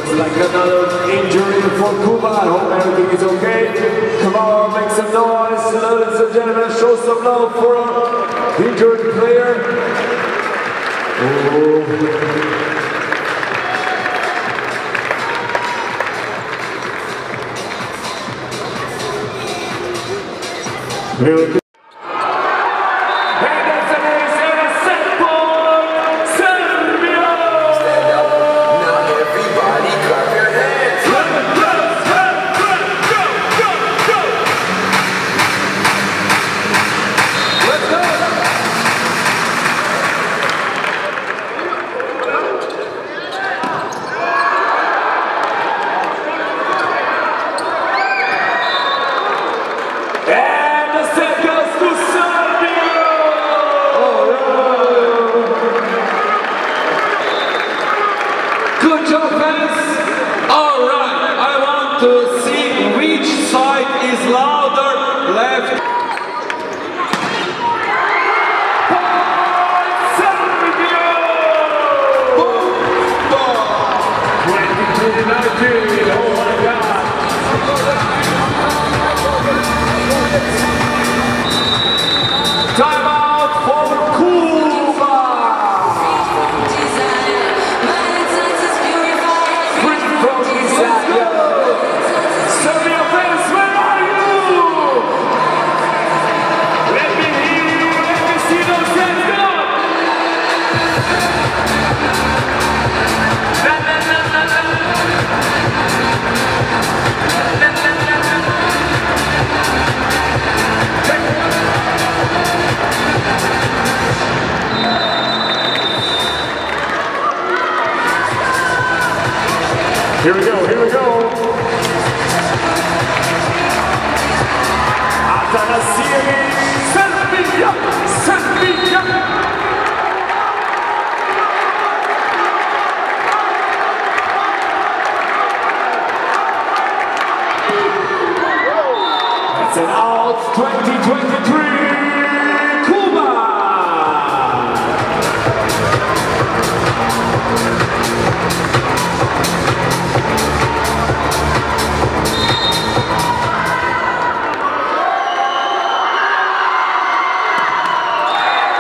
Looks like another injury for Cuba. I hope everything is okay. Come on, make some noise, ladies and gentlemen. Show some love for our injured player. Really? Good job, fans! Alright, I want to see which side is louder, left. Serbia! 2019, oh my God! Time out for Cuba! Serbia fans, where are you? Let me hear you, let me see those hands go! La, la, la, la, la. La, la, la, la. Here we go, here we go. Atanasievich, Serbia, Serbia. That's an out 2023 Cuba.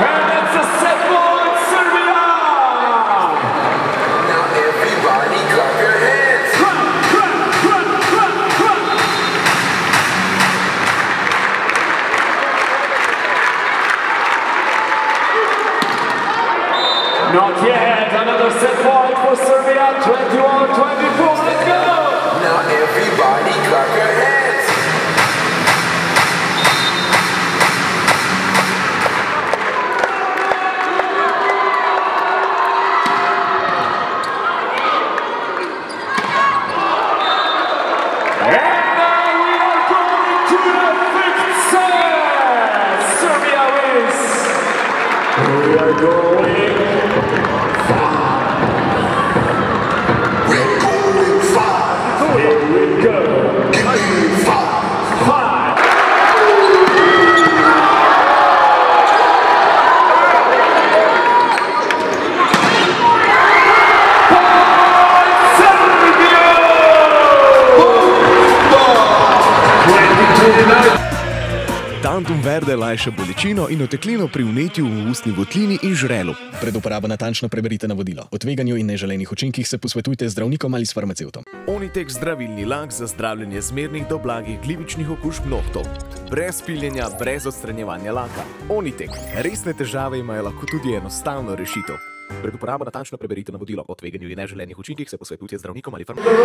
And it's a set point, Serbia! Now everybody clap your hands! Not yet, another set point for Serbia, 21-24, let's go! Now everybody clap your hands! We are going far. We're going far. Here we go. Give me 5. 5. Serbia! 2029. Tantum verde lajša bolečino in oteklino pri vnetju v ustni votlini in žrelu. Pred uporabo natančno preberite navodilo. O tveganju in neželenih učinkih se posvetujte z zdravnikom ali s farmacevtom. Onitek zdravilni lak za zdravljenje zmernih do blagih glivičnih okužb nohtov. Brez piljenja, brez odstranjevanja laka. Onitek. Resne težave imajo lahko tudi enostavno rešitev. Pred uporabo natančno preberite navodilo. O tveganju in neželenih učinkih se posvetujte z zdravnikom ali farmacevtom.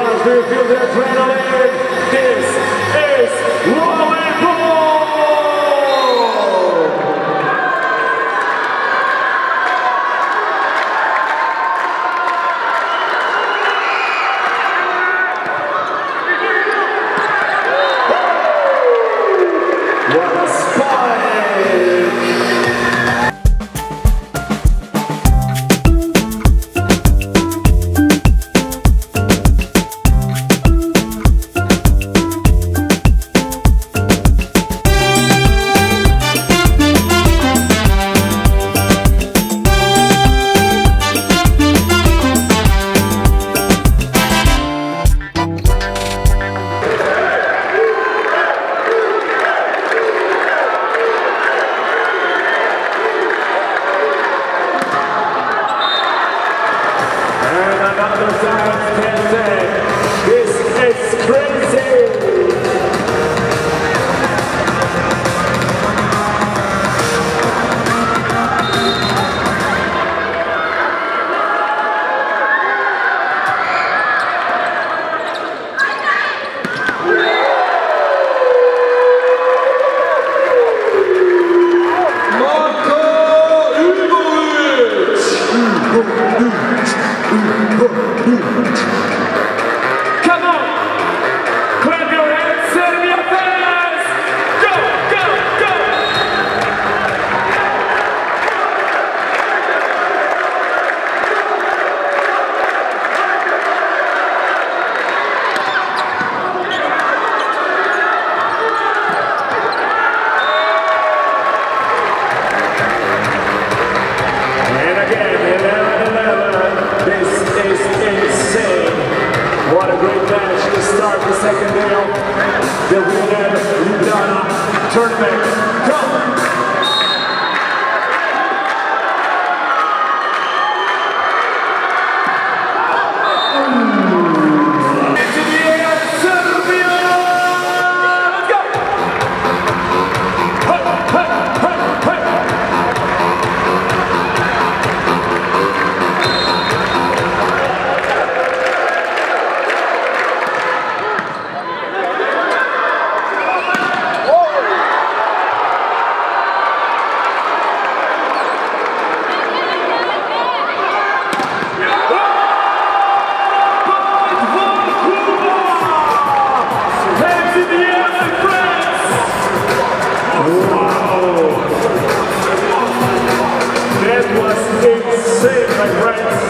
That was insane, my friends.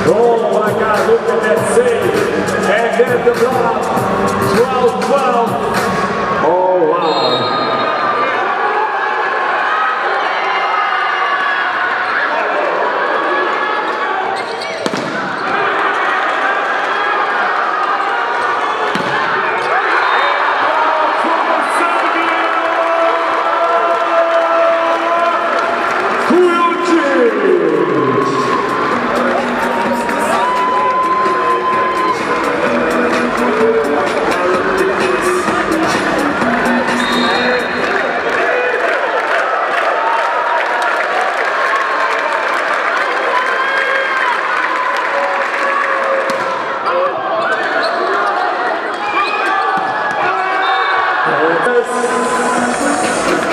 Oh my God, look at that save. And then the block, 12-12. Oh wow.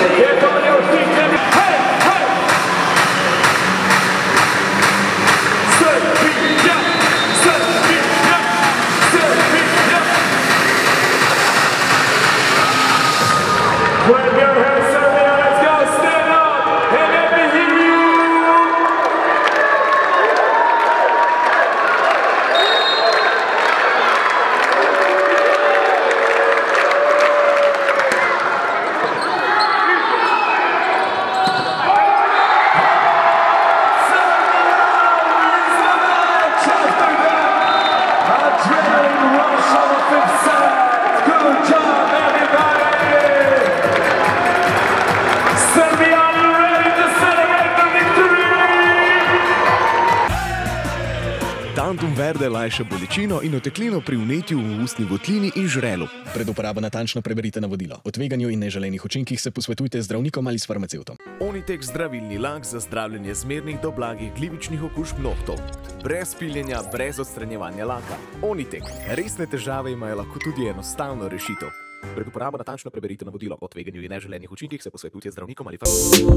Get on your feet and hey, hey! Serbia, Serbia, Serbia. Clap your hands, Serbia, let's go, stand up and let me hear you. Tantum Verde lajša bolečino in oteklino pri vnetju v ustni votlini in žrelu. Pred uporabo natančno preberite navodilo. O tveganju in neželenih učinkih se posvetujte z zdravnikom ali s farmacevtom. Onitek zdravilni lak za zdravljenje zmernih do blagih glivičnih okužb nohtov. Brez piljenja, brez odstranjevanja laka. Onitek. Resne težave imajo lahko tudi enostavno rešitev. Pred uporabo natančno preberite navodilo. O tveganju in neželenih učinkih se posvetujte z zdravnikom ali farmacevtom.